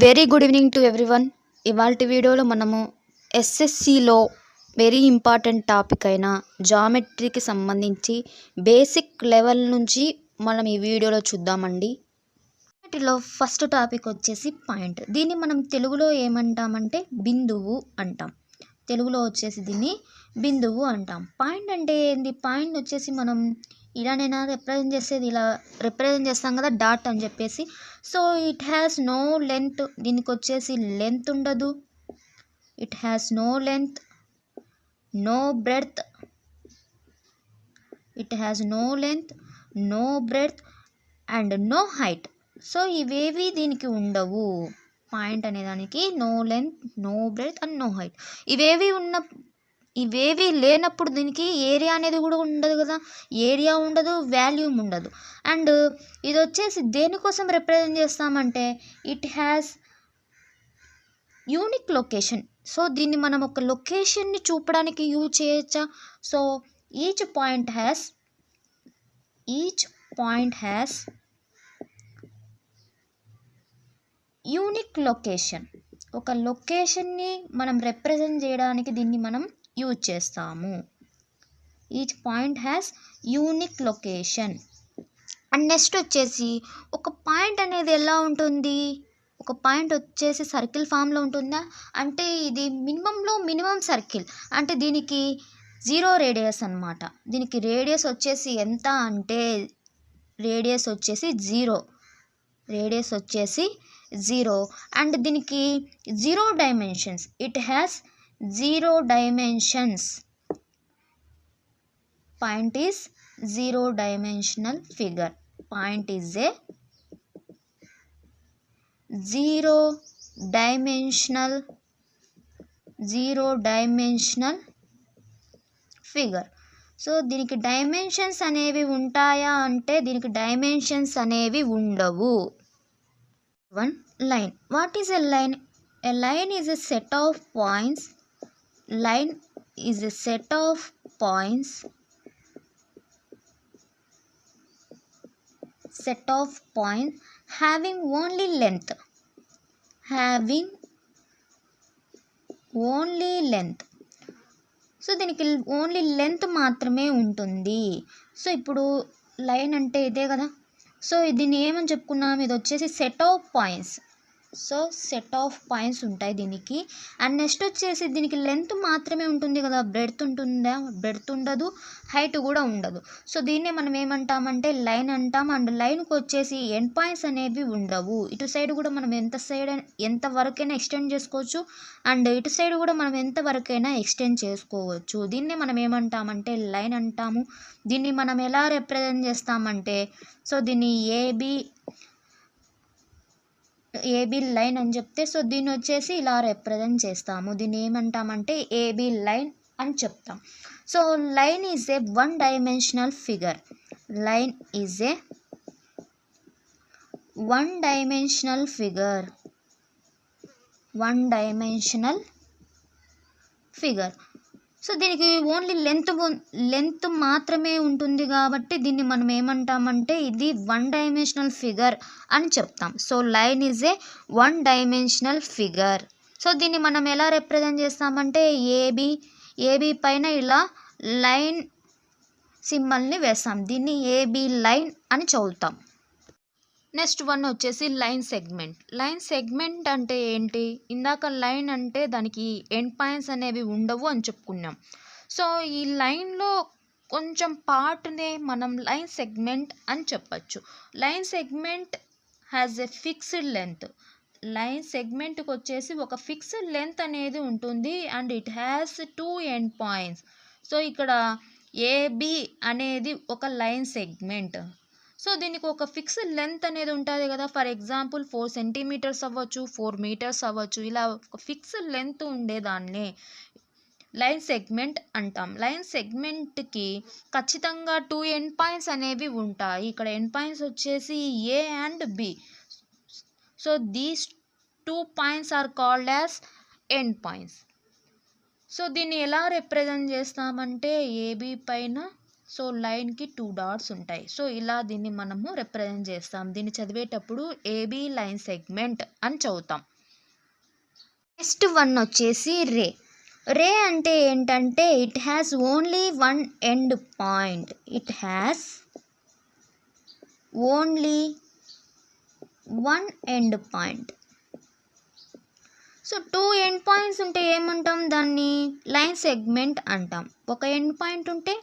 Very good evening to everyone. ఇవాల్టి వీడియోలో మనము ఎస్ఎస్సిలో వెరీ ఇంపార్టెంట్ టాపిక్ అయిన జామెట్రీకి సంబంధించి బేసిక్ లెవెల్ నుంచి మనం ఈ వీడియోలో చూద్దామండి. వీటిలో ఫస్ట్ టాపిక్ వచ్చేసి పాయింట్. దీన్ని మనం తెలుగులో ఏమంటామంటే బిందువు అంటాం. తెలుగులో వచ్చేసి దీన్ని బిందువు అంటాం. పాయింట్ అంటే ఏంది? పాయింట్ వచ్చేసి మనం ఇలానైనా రిప్రజెంట్ చేసేది, ఇలా రిప్రజెంట్ చేస్తాం కదా డాట్ అని చెప్పేసి. So it has no length. దీనికి వచ్చేసి లెంత్ ఉండదు. It has no length, no breadth. It has no length, no breadth and no height. So ఇవేవి దీనికి ఉండవు. పాయింట్ అనేదానికి no length, no breadth and no height. ఇవేవి లేనప్పుడు దీనికి ఏరియా అనేది కూడా ఉండదు కదా. ఏరియా ఉండదు, వాల్యూమ్ ఉండదు. అండ్ ఇది వచ్చేసి దేనికోసం రిప్రజెంట్ చేస్తామంటే it has unique location. So దీన్ని మనం ఒక లొకేషన్ని చూపడానికి యూజ్ చేయొచ్చా? So each point has unique location. ఒక లొకేషన్ని మనం రిప్రజెంట్ చేయడానికి దీన్ని మనం యూజ్ చేస్తాము. Each point has unique location. And next వచ్చేసి ఒక పాయింట్ అనేది ఎలా ఉంటుంది? ఒక పాయింట్ వచ్చేసి సర్కిల్ ఫామ్లో ఉంటుందా అంటే ఇది మినిమం సర్కిల్. అంటే దీనికి 0 రేడియస్ అన్నమాట. దీనికి రేడియస్ వచ్చేసి ఎంత అంటే రేడియస్ వచ్చేసి 0 అండ్ దీనికి 0 dimensions. It has 0 dimensions. Point is 0 dimensional figure. Point is a 0 dimensional figure. So దీనికి డైమెన్షన్స్ అనేవి ఉంటాయా అంటే దీనికి డైమెన్షన్స్ అనేవి ఉండవు. One line. What is a line? A line is a set of points. Line is a set of points. Having only length. So దీనికి only length మాత్రమే ఉంటుంది. సో ఇప్పుడు లైన్ అంటే ఇదే కదా. సో దీన్ని ఏమని చెప్పుకున్నాం? ఇది వచ్చేసి set of points. So set of points ఉంటాయి దీనికి. అండ్ నెక్స్ట్ వచ్చేసి దీనికి లెంత్ మాత్రమే ఉంటుంది కదా. బ్రెడ్త్ ఉంటుందా? బ్రెడ్త్ ఉండదు, హైట్ కూడా ఉండదు. సో దీన్నే మనం ఏమంటామంటే లైన్ అంటాం. అండ్ లైన్కి వచ్చేసి ఎండ్ పాయింట్స్ అనేవి ఉండవు. ఇటు సైడ్ కూడా మనం ఎంత వరకైనా ఎక్స్టెండ్ చేసుకోవచ్చు. అండ్ ఇటు సైడ్ కూడా మనం ఎంత వరకైనా ఎక్స్టెండ్ చేసుకోవచ్చు. దీన్నే మనం ఏమంటామంటే లైన్ అంటాము. దీన్ని మనం ఎలా రిప్రజెంట్ చేస్తామంటే సో దీన్ని ఏబీ లైన్ అని చెప్తే సో దీన్ని వచ్చేసి ఇలా రిప్రజెంట్ చేస్తాము. దీన్ని ఏమంటామంటే ఏబీ లైన్ అని చెప్తాం. So line is a 1 dimensional figure. Line is a 1 dimensional figure. So దీనికి ఓన్లీ లెంత్ మాత్రమే ఉంటుంది కాబట్టి దీన్ని మనం ఏమంటామంటే ఇది 1 డైమెన్షనల్ ఫిగర్ అని చెప్తాం. So line is a 1 dimensional figure. So దీన్ని మనం ఎలా రిప్రజెంట్ చేస్తామంటే ఏబీ పైన ఇలా లైన్ సింబల్ని వేస్తాం. దీన్ని ఏబీ లైన్ అని చదువుతాం. నెక్స్ట్ వన్ వచ్చేసి లైన్ సెగ్మెంట్. లైన్ సెగ్మెంట్ అంటే ఏంటి? ఇందాక లైన్ అంటే దానికి ఎండ్ పాయింట్స్ అనేవి ఉండవు అని చెప్పుకున్నాం. సో ఈ లైన్లో కొంచెం పార్ట్నే మనం లైన్ సెగ్మెంట్ అని చెప్పచ్చు. Line segment has a fixed length. Line సెగ్మెంట్కి వచ్చేసి ఒక ఫిక్స్డ్ లెంత్ అనేది ఉంటుంది. And it has 2 end points. So ఇక్కడ ఏబి అనేది ఒక లైన్ సెగ్మెంట్. సో దీనికి ఒక ఫిక్స్డ్ లెంత్ అనేది ఉంటుంది కదా. ఫర్ ఎగ్జాంపుల్ 4 సెంటీమీటర్స్ అవ్వచ్చు, 4 మీటర్స్ అవ్వచ్చు. ఇలా ఒక ఫిక్స్డ్ లెంత్ ఉండేదాన్ని లైన్ సెగ్మెంట్ అంటాం. లైన్ సెగ్మెంట్కి ఖచ్చితంగా 2 ఎండ్ పాయింట్స్ అనేవి ఉంటాయి. ఇక్కడ ఎండ్ పాయింట్స్ వచ్చేసి A and B. So these 2 points are called as end points. So దీన్ని ఎలా రిప్రజెంట్ చేస్తామంటే ఏబి పైన సో లైన్కి 2 డాట్స్ ఉంటాయి. సో ఇలా దీన్ని మనము రిప్రజెంట్ చేస్తాం. దీన్ని చదివేటప్పుడు ఏబీ లైన్ సెగ్మెంట్ అని చదువుతాం. నెక్స్ట్ వన్ వచ్చేసి రే. రే అంటే ఏంటంటే it has only one end point. It has only one end point. So 2 end points ఉంటే ఏమంటాం, దాన్ని లైన్ సెగ్మెంట్ అంటాం. ఒక ఎండ్ పాయింట్ ఉంటే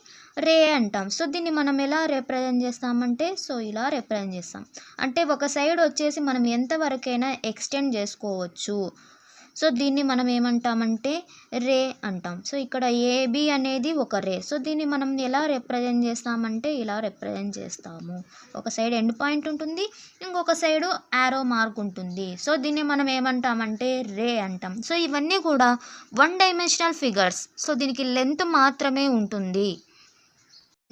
రే అంటాం. సో దీన్ని మనం ఎలా రిప్రజెంట్ చేస్తామంటే సో ఇలా రిప్రజెంట్ చేస్తాం. అంటే ఒక సైడ్ వచ్చేసి మనం ఎంతవరకైనా ఎక్స్టెండ్ చేసుకోవచ్చు. సో దీన్ని మనం ఏమంటామంటే రే అంటాం. సో ఇక్కడ ఏబి అనేది ఒక రే. సో దీన్ని మనం ఎలా రిప్రజెంట్ చేస్తామంటే ఇలా రిప్రజెంట్ చేస్తాము. ఒక సైడ్ ఎండ్ పాయింట్ ఉంటుంది, ఇంకొక సైడు యారో మార్క్ ఉంటుంది. సో దీన్ని మనం ఏమంటామంటే రే అంటాం. సో ఇవన్నీ కూడా 1 డైమెన్షనల్ ఫిగర్స్. సో దీనికి లెంత్ మాత్రమే ఉంటుంది.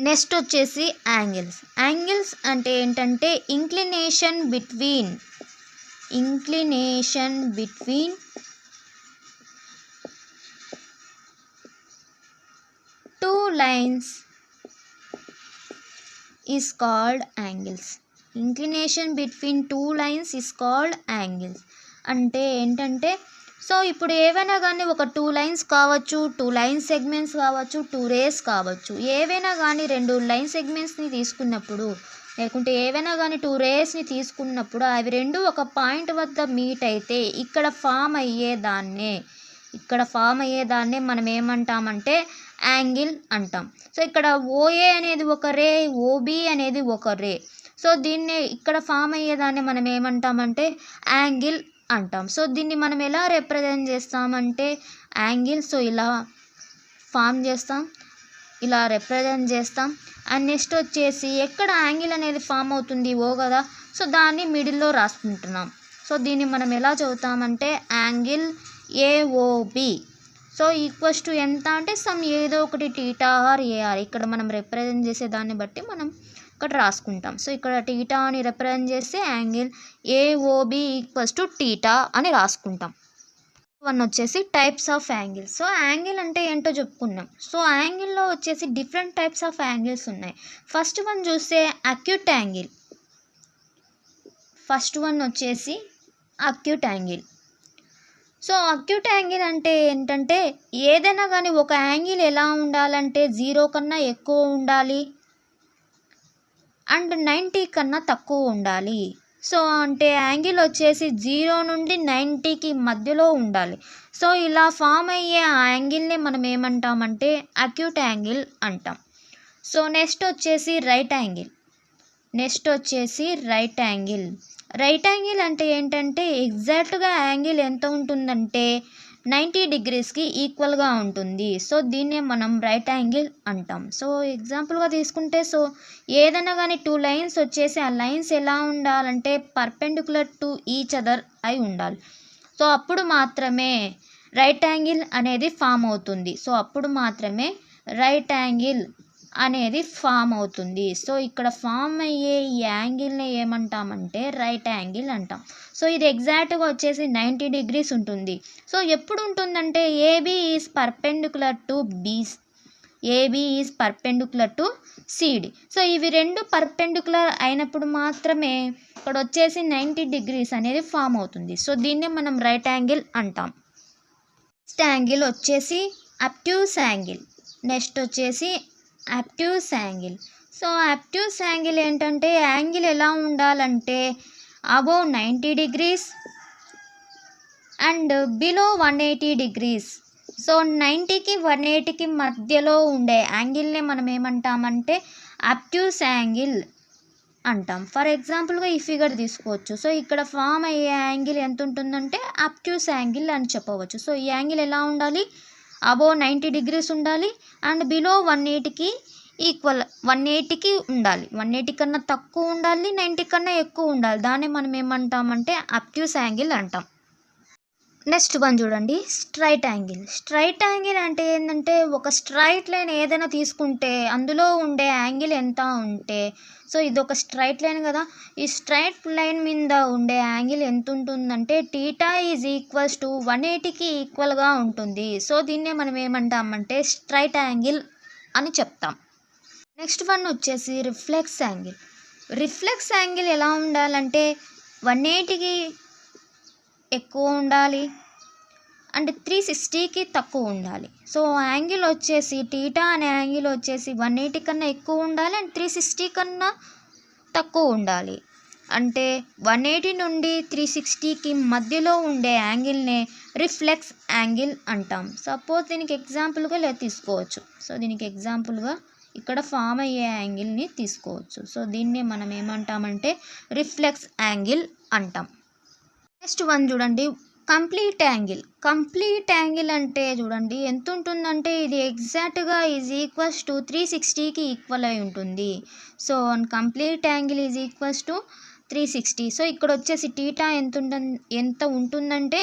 నెక్స్ట్ వచ్చేసి యాంగిల్స్. యాంగిల్స్ అంటే ఏంటంటే inclination between 2 lines is called angles. Inclination between 2 lines is called angles. అంటే ఏంటంటే సో ఇప్పుడు ఏవైనా కానీ ఒక 2 లైన్స్ కావచ్చు, 2 లైన్ సెగ్మెంట్స్ కావచ్చు, 2 రేస్ కావచ్చు. ఏవైనా కానీ 2 లైన్ సెగ్మెంట్స్ని తీసుకున్నప్పుడు లేకుంటే ఏవైనా కానీ 2 రేస్ని తీసుకున్నప్పుడు అవి రెండు ఒక పాయింట్ వద్ద మీట్ అయితే ఇక్కడ ఫామ్ అయ్యేదాన్నే మనం ఏమంటామంటే యాంగిల్ అంటాం. సో ఇక్కడ ఓఏ అనేది ఒక రే, ఓబి అనేది ఒక రే. సో దీన్ని ఇక్కడ ఫామ్ అయ్యేదాన్ని మనం ఏమంటామంటే యాంగిల్ అంటాం. సో దీన్ని మనం ఎలా రిప్రజెంట్ చేస్తామంటే యాంగిల్. సో ఇలా ఫామ్ చేస్తాం, ఇలా రిప్రజెంట్ చేస్తాం. అండ్ నెక్స్ట్ వచ్చేసి ఎక్కడ యాంగిల్ అనేది ఫామ్ అవుతుంది ఓ కదా, సో దాన్ని మిడిల్లో రాసుకుంటున్నాం. సో దీన్ని మనం ఎలా చదువుతామంటే angle A O B. So equals to ఎంత అంటే సమ్ ఏదో ఒకటి టీటా ఆర్ ఏఆర్. ఇక్కడ మనం రిప్రజెంట్ చేసే దాన్ని బట్టి మనం ఇక్కడ రాసుకుంటాం. సో ఇక్కడ టీటా అని రిప్రజెంట్ చేస్తే angle AOB equals to theta అని రాసుకుంటాం. వన్ వచ్చేసి types of angles. So angle అంటే ఏంటో చెప్పుకున్నాం. సో యాంగిల్లో వచ్చేసి డిఫరెంట్ టైప్స్ ఆఫ్ యాంగిల్స్ ఉన్నాయి. ఫస్ట్ వన్ చూస్తే అక్యూట్ యాంగిల్. ఫస్ట్ వన్ వచ్చేసి acute angle. So acute angle అంటే ఏంటంటే ఏదైనా కానీ ఒక యాంగిల్ ఎలా ఉండాలంటే 0 కన్నా ఎక్కువ ఉండాలి అండ్ 90 కన్నా తక్కువ ఉండాలి. సో అంటే యాంగిల్ వచ్చేసి 0 నుండి 90కి మధ్యలో ఉండాలి. సో ఇలా ఫామ్ అయ్యే ఆ యాంగిల్ని మనం ఏమంటామంటే అక్యూట్ యాంగిల్ అంటాం. సో నెక్స్ట్ వచ్చేసి రైట్ యాంగిల్. రైట్ యాంగిల్ అంటే ఏంటంటే ఎగ్జాక్ట్గా యాంగిల్ ఎంత ఉంటుందంటే 90 డిగ్రీస్కి ఈక్వల్గా ఉంటుంది. సో దీన్నే మనం రైట్ యాంగిల్ అంటాం. సో ఎగ్జాంపుల్గా తీసుకుంటే సో ఏదైనా కానీ 2 లైన్స్ వచ్చేసి ఆ లైన్స్ ఎలా ఉండాలంటే పర్పెండిక్యులర్ టు ఈచ్ అదర్ అయి ఉండాలి. సో అప్పుడు మాత్రమే రైట్ యాంగిల్ అనేది ఫామ్ అవుతుంది. సో ఇక్కడ ఫామ్ అయ్యే ఈ యాంగిల్ని ఏమంటామంటే రైట్ యాంగిల్ అంటాం. సో ఇది ఎగ్జాక్ట్గా వచ్చేసి 90 డిగ్రీస్ ఉంటుంది. సో ఎప్పుడు ఉంటుందంటే AB is perpendicular to CD. So ఇవి రెండు పర్పెండిక్యులర్ అయినప్పుడు మాత్రమే ఇక్కడ వచ్చేసి 90 డిగ్రీస్ అనేది ఫామ్ అవుతుంది. సో దీన్నే మనం రైట్ యాంగిల్ అంటాం. నెక్స్ట్ యాంగిల్ వచ్చేసి obtuse angle. So obtuse angle ఏంటంటే యాంగిల్ ఎలా ఉండాలంటే above 90 degrees and below 180 degrees. So 90కి 180కి మధ్యలో ఉండే యాంగిల్నే మనం ఏమంటామంటే అబ్ట్యూస్ యాంగిల్ అంటాం. ఫర్ ఎగ్జాంపుల్గా ఈ ఫిగర్ తీసుకోవచ్చు. సో ఇక్కడ ఫామ్ అయ్యే యాంగిల్ ఎంత ఉంటుందంటే అబ్ట్యూస్ యాంగిల్ అని చెప్పవచ్చు. సో ఈ యాంగిల్ ఎలా ఉండాలి, అబోవ్ 90 డిగ్రీస్ ఉండాలి అండ్ బిలో 180కి ఈక్వల్ 180కి ఉండాలి. 180 కన్నా తక్కువ ఉండాలి, 90 కన్నా ఎక్కువ ఉండాలి. దాన్ని మనం ఏమంటామంటే అబ్ట్యూస్ యాంగిల్ అంటాం. నెక్స్ట్ వన్ చూడండి, స్ట్రైట్ యాంగిల్ అంటే ఏంటంటే ఒక స్ట్రైట్ లైన్ ఏదైనా తీసుకుంటే అందులో ఉండే యాంగిల్ ఎంత ఉంటే సో ఇది ఒక స్ట్రైట్ లైన్ కదా, ఈ స్ట్రైట్ లైన్ మీద ఉండే యాంగిల్ ఎంత ఉంటుందంటే టీటా ఈజ్ ఈక్వల్స్ టు 180కి ఈక్వల్గా ఉంటుంది. సో దీన్నే మనం ఏమంటామంటే స్ట్రైట్ యాంగిల్ అని చెప్తాం. నెక్స్ట్ వన్ వచ్చేసి రిఫ్లెక్స్ యాంగిల్. రిఫ్లెక్స్ యాంగిల్ ఎలా ఉండాలంటే 180కి ఎక్కువ ఉండాలి అండ్ 360కి తక్కువ ఉండాలి. సో యాంగిల్ వచ్చేసి టీటా అనే యాంగిల్ వచ్చేసి 180 కన్నా ఎక్కువ ఉండాలి అండ్ 360 కన్నా తక్కువ ఉండాలి. అంటే 180 నుండి 360కి మధ్యలో ఉండే యాంగిల్నే రిఫ్లెక్స్ యాంగిల్ అంటాం. సపోజ్ దీనికి ఎగ్జాంపుల్గా తీసుకోవచ్చు. సో దీనికి ఎగ్జాంపుల్గా ఇక్కడ ఫామ్ అయ్యే యాంగిల్ని తీసుకోవచ్చు. సో దీన్ని మనం ఏమంటామంటే రిఫ్లెక్స్ యాంగిల్ అంటాం. నెక్స్ట్ వన్ చూడండి, కంప్లీట్ యాంగిల్. కంప్లీట్ యాంగిల్ అంటే చూడండి ఎంత ఉంటుందంటే ఇది ఎగ్జాక్ట్గా ఈజ్ ఈక్వల్స్ టు 360కి ఈక్వల్ అయి ఉంటుంది. So complete angle is equals to 360. So ఇక్కడ వచ్చేసి టీటా ఎంత ఉంటుందంటే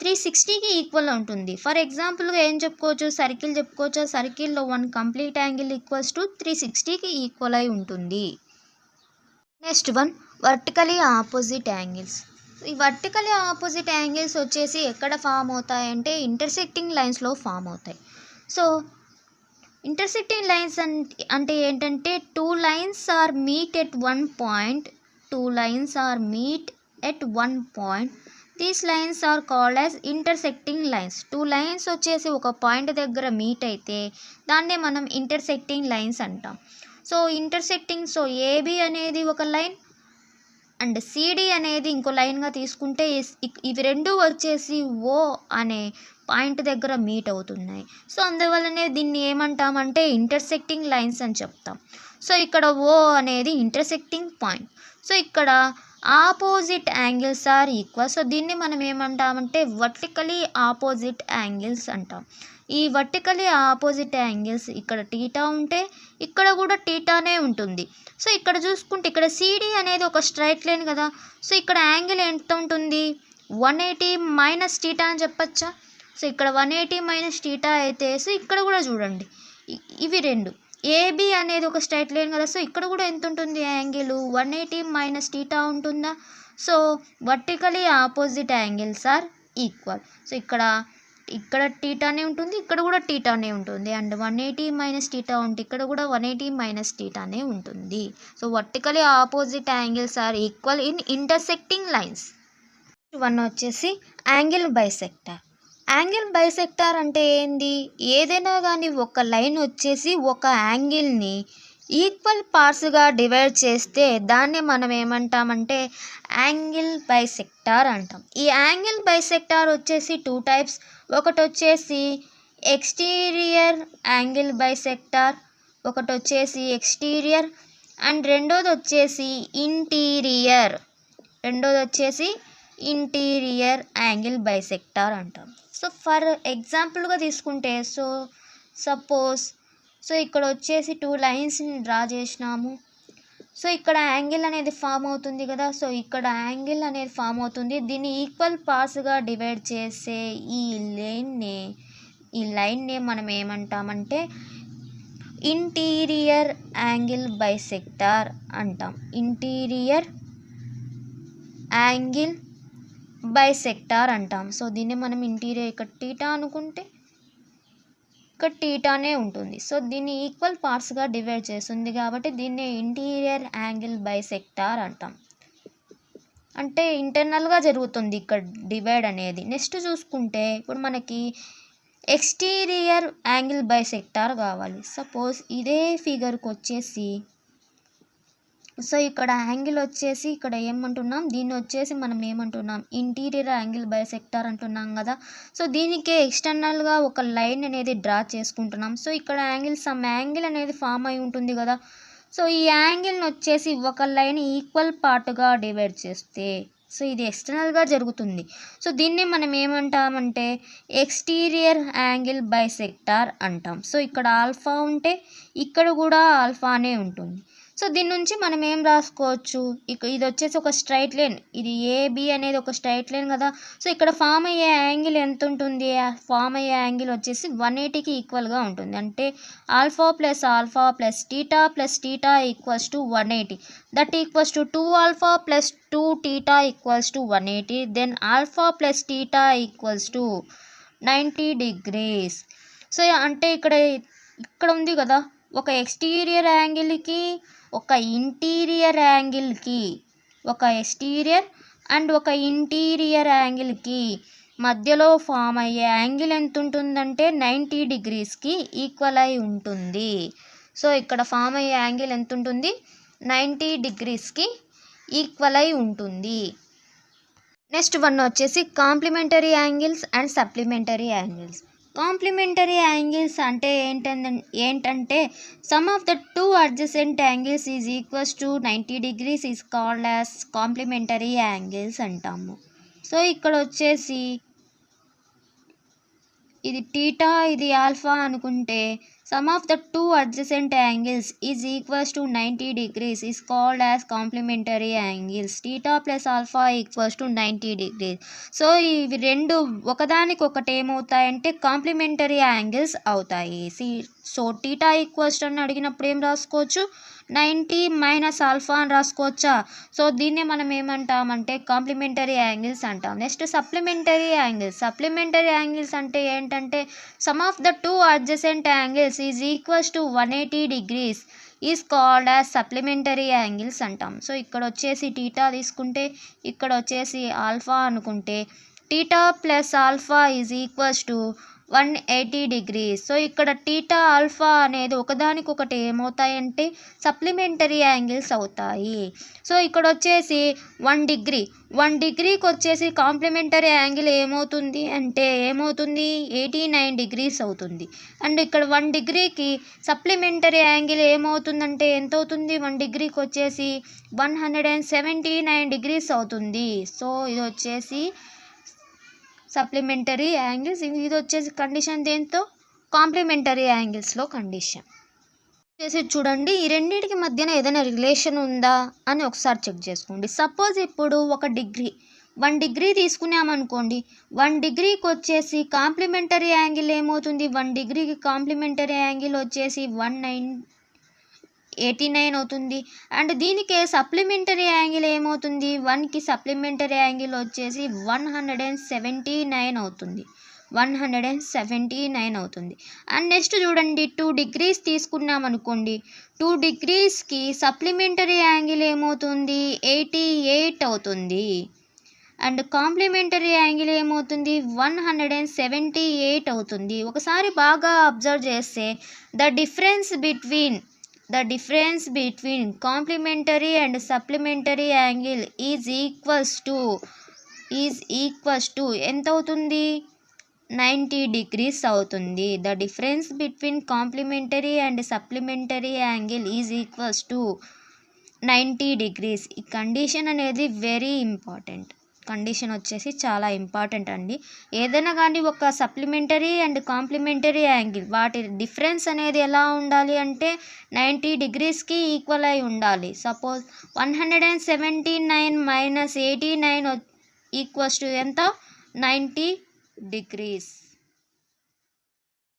360కి ఈక్వల్ ఉంటుంది. ఫర్ ఎగ్జాంపుల్గా ఏం చెప్పుకోవచ్చు, సర్కిల్ చెప్పుకోవచ్చు. ఆ సర్కిల్లో 1 కంప్లీట్ యాంగిల్ ఈక్వల్స్ టు 360కి ఈక్వల్ అయి ఉంటుంది. Next one vertically opposite angles. ఈ వర్టికలీ ఆపోజిట్ యాంగిల్స్ వచ్చేసి ఎక్కడ ఫామ్ అవుతాయంటే ఇంటర్సెక్టింగ్ లైన్స్లో ఫామ్ అవుతాయి. సో ఇంటర్సెక్టింగ్ లైన్స్ అంటే ఏంటంటే 2 lines are meet at 1 point. 2 lines are meet at 1 point. These lines are called as intersecting lines. 2 lines వచ్చేసి ఒక పాయింట్ దగ్గర మీట్ అయితే దాన్నే మనం ఇంటర్సెక్టింగ్ లైన్స్ అంటాం. సో ఇంటర్సెక్టింగ్, సో ఏబి అనేది ఒక లైన్ అండ్ సిడి అనేది ఇంకో లైన్గా తీసుకుంటే ఇవి రెండు వచ్చేసి ఓ అనే పాయింట్ దగ్గర మీట్ అవుతున్నాయి. సో అందువల్లనే దీన్ని ఏమంటామంటే ఇంటర్సెక్టింగ్ లైన్స్ అని చెప్తాం. సో ఇక్కడ ఓ అనేది ఇంటర్సెక్టింగ్ పాయింట్. సో ఇక్కడ opposite angles are equal. So దీన్ని మనం ఏమంటామంటే వర్టికలీ ఆపోజిట్ యాంగిల్స్ అంటాం. ఈ వర్టికలీ ఆపోజిట్ యాంగిల్స్ ఇక్కడ టీటా ఉంటే ఇక్కడ కూడా టీటానే ఉంటుంది. సో ఇక్కడ చూసుకుంటే ఇక్కడ సిడి అనేది ఒక స్ట్రైట్ లైన్ కదా. సో ఇక్కడ యాంగిల్ ఎంత ఉంటుంది, 180 మైనస్ టీటా అని చెప్పచ్చా. సో ఇక్కడ 180 మైనస్ టీటా అయితే సో ఇక్కడ కూడా చూడండి ఇవి రెండు ఏబి అనేది ఒక స్ట్రైట్ లైన్ కదా. సో ఇక్కడ కూడా ఎంత ఉంటుంది యాంగిల్, 180 మైనస్ టీటా ఉంటుందా. So vertically opposite angles are equal. So ఇక్కడ టీటానే ఉంటుంది, ఇక్కడ కూడా టీటానే ఉంటుంది అండ్ 180 మైనస్ టీటా ఉంటే ఇక్కడ కూడా 180 మైనస్ టీటానే ఉంటుంది. So vertically opposite angles are equal in intersecting lines. One వచ్చేసి యాంగిల్ బైసెక్టర్. యాంగిల్ బైసెక్టార్ అంటే ఏంది, ఏదైనా కానీ ఒక లైన్ వచ్చేసి ఒక యాంగిల్ని ఈక్వల్ పార్ట్స్గా డివైడ్ చేస్తే దాన్ని మనం ఏమంటామంటే యాంగిల్ బైసెక్టార్ అంటాం. ఈ యాంగిల్ బైసెక్టార్ వచ్చేసి 2 టైప్స్. ఒకటి వచ్చేసి ఎక్స్టీరియర్ యాంగిల్ బైసెక్టార్, ఒకటి వచ్చేసి ఎక్స్టీరియర్ అండ్ రెండోది వచ్చేసి ఇంటీరియర్ యాంగిల్ బైసెక్టార్ అంటాం. సో ఫర్ ఎగ్జాంపుల్గా తీసుకుంటే సపోజ్ ఇక్కడ వచ్చేసి 2 లైన్స్ని డ్రా చేసినాము. సో ఇక్కడ యాంగిల్ అనేది ఫామ్ అవుతుంది కదా. సో ఇక్కడ యాంగిల్ అనేది ఫామ్ అవుతుంది. దీన్ని ఈక్వల్ పార్ట్స్గా డివైడ్ చేసే ఈ లైన్నే మనం ఏమంటామంటే ఇంటీరియర్ యాంగిల్ బైసెక్టార్ అంటాం. ఇంటీరియర్ యాంగిల్ బైసెక్టార్ అంటాం. సో దీన్ని మనం ఇంటీరియర్ ఇక్కడ టీటా అనుకుంటే ఇక్కడ టీటానే ఉంటుంది. సో దీన్ని ఈక్వల్ పార్ట్స్గా డివైడ్ చేస్తుంది కాబట్టి దీన్ని ఇంటీరియర్ యాంగిల్ బైసెక్టార్ అంటాం. అంటే ఇంటర్నల్గా జరుగుతుంది ఇక్కడ డివైడ్ అనేది. నెక్స్ట్ చూసుకుంటే ఇప్పుడు మనకి ఎక్స్టీరియర్ యాంగిల్ బైసెక్టార్ కావాలి. సపోజ్ ఇదే ఫిగర్కి వచ్చేసి సో ఇక్కడ యాంగిల్ వచ్చేసి ఇక్కడ ఏమంటున్నాం, దీన్ని వచ్చేసి మనం ఏమంటున్నాం ఇంటీరియర్ యాంగిల్ బైసెక్టార్ అంటున్నాం కదా. సో దీనికే ఎక్స్టర్నల్గా ఒక లైన్ అనేది డ్రా చేసుకుంటున్నాం. సో ఇక్కడ సమ్ యాంగిల్ అనేది ఫామ్ అయి ఉంటుంది కదా. సో ఈ యాంగిల్ని వచ్చేసి ఒక లైన్ ఈక్వల్ పార్ట్గా డివైడ్ చేస్తే సో ఇది ఎక్స్టర్నల్గా జరుగుతుంది. సో దీన్ని మనం ఏమంటామంటే ఎక్స్టీరియర్ యాంగిల్ బైసెక్టార్ అంటాం. సో ఇక్కడ ఆల్ఫా ఉంటే ఇక్కడ కూడా ఆల్ఫానే ఉంటుంది. సో దీని నుంచి మనం ఏం రాసుకోవచ్చు, ఇది వచ్చేసి ఒక స్ట్రైట్ లైన్, ఇది ఏబి అనేది ఒక స్ట్రైట్ లైన్ కదా. సో ఇక్కడ ఫామ్ అయ్యే యాంగిల్ ఎంత ఉంటుంది, ఫామ్ అయ్యే యాంగిల్ వచ్చేసి 180కి ఈక్వల్గా ఉంటుంది. అంటే alpha plus theta equals to 180. That equals to 2 alpha plus 2 theta equals to 180. Then alpha plus theta equals to 90 degrees. So అంటే ఇక్కడ ఉంది కదా ఒక ఎక్స్టీరియర్ యాంగిల్కి ఒక ఇంటీరియర్ యాంగిల్కి ఒక ఇంటీరియర్ యాంగిల్కి మధ్యలో ఫామ్ అయ్యే యాంగిల్ ఎంత ఉంటుందంటే 90 డిగ్రీస్కి ఈక్వల్ అయి ఉంటుంది. సో ఇక్కడ ఫామ్ అయ్యే యాంగిల్ ఎంత ఉంటుంది, 90 డిగ్రీస్కి ఈక్వల్ అయి ఉంటుంది. నెక్స్ట్ వన్ వచ్చేసి complementary angles and supplementary angles. Complementary angles అంటే ఏంటంటే sum of the two adjacent angles is equals to 90 degrees is called as complementary angles అంటాము. సో ఇక్కడ వచ్చేసి ఇది టీటా ఇది ఆల్ఫా అనుకుంటే sum of the two adjacent angles is equals to 90 degrees is called as complementary angles. Theta plus alpha equals to 90 degrees. So ఇవి రెండు ఒకదానికొకటి ఏమవుతాయంటే కాంప్లిమెంటరీ యాంగిల్స్ అవుతాయి. సో టీటా ఈక్వల్స్ టు అని అడిగినప్పుడు ఏం రాసుకోవచ్చు, 90 మైనస్ ఆల్ఫా అని రాసుకోవచ్చా. సో దీన్నే మనం ఏమంటామంటే కాంప్లిమెంటరీ యాంగిల్స్ అంటాం. నెక్స్ట్ సప్లిమెంటరీ యాంగిల్స్ అంటే ఏంటంటే sum of the two adjacent angles is equals to 180 degrees is called as supplementary angles అంటాం. సో ఇక్కడ వచ్చేసి టీటా తీసుకుంటే ఇక్కడ వచ్చేసి ఆల్ఫా అనుకుంటే theta plus alpha is equals to 180 degrees. So ఇక్కడ టీటా ఆల్ఫా అనేది ఒకదానికొకటి ఏమవుతాయంటే సప్లిమెంటరీ యాంగిల్స్ అవుతాయి. సో ఇక్కడ వచ్చేసి 1 డిగ్రీకి వచ్చేసి కాంప్లిమెంటరీ యాంగిల్ ఏమవుతుంది 89 డిగ్రీస్ అవుతుంది. అండ్ ఇక్కడ 1 డిగ్రీకి సప్లిమెంటరీ యాంగిల్ ఏమవుతుందంటే ఎంత అవుతుంది, 1 డిగ్రీకి వచ్చేసి 179 డిగ్రీస్ అవుతుంది. సో ఇది వచ్చేసి సప్లిమెంటరీ యాంగిల్స్. ఇది వచ్చేసి కండిషన్ దేంతో, కాంప్లిమెంటరీ యాంగిల్స్లో కండిషన్ చేసి చూడండి. ఈ రెండింటికి మధ్యన ఏదైనా రిలేషన్ ఉందా అని ఒకసారి చెక్ చేసుకోండి. సపోజ్ ఇప్పుడు 1 డిగ్రీ తీసుకున్నామనుకోండి, 1 డిగ్రీకి వచ్చేసి కాంప్లిమెంటరీ యాంగిల్ ఏమవుతుంది, 1 డిగ్రీకి కాంప్లిమెంటరీ యాంగిల్ వచ్చేసి 189 అవుతుంది. అండ్ దీనికి సప్లిమెంటరీ యాంగిల్ ఏమవుతుంది, 1కి సప్లిమెంటరీ యాంగిల్ వచ్చేసి 179 అవుతుంది. 179 అవుతుంది. అండ్ నెక్స్ట్ చూడండి 2 డిగ్రీస్ తీసుకున్నాం అనుకోండి, 2 డిగ్రీస్కి సప్లిమెంటరీ యాంగిల్ ఏమవుతుంది 88 అవుతుంది. అండ్ కాంప్లిమెంటరీ యాంగిల్ ఏమవుతుంది 178 అవుతుంది. ఒకసారి బాగా అబ్జర్వ్ చేస్తే the difference between complementary and supplementary angle is equals to ఎంత అవుతుంది, 90 డిగ్రీస్ అవుతుంది. The difference between complementary and supplementary angle is equals to 90 degrees. ఈ కండిషన్ అనేది వెరీ ఇంపార్టెంట్. కండిషన్ వచ్చేసి చాలా ఇంపార్టెంట్ అండి. ఏదైనా కానీ ఒక సప్లిమెంటరీ అండ్ కాంప్లిమెంటరీ యాంగిల్ వాటి డిఫరెన్స్ అనేది ఎలా ఉండాలి అంటే 90 డిగ్రీస్కి ఈక్వల్ అయి ఉండాలి. సపోజ్ 179 మైనస్ 89 ఈక్వల్స్ టు ఎంత, 90 డిగ్రీస్.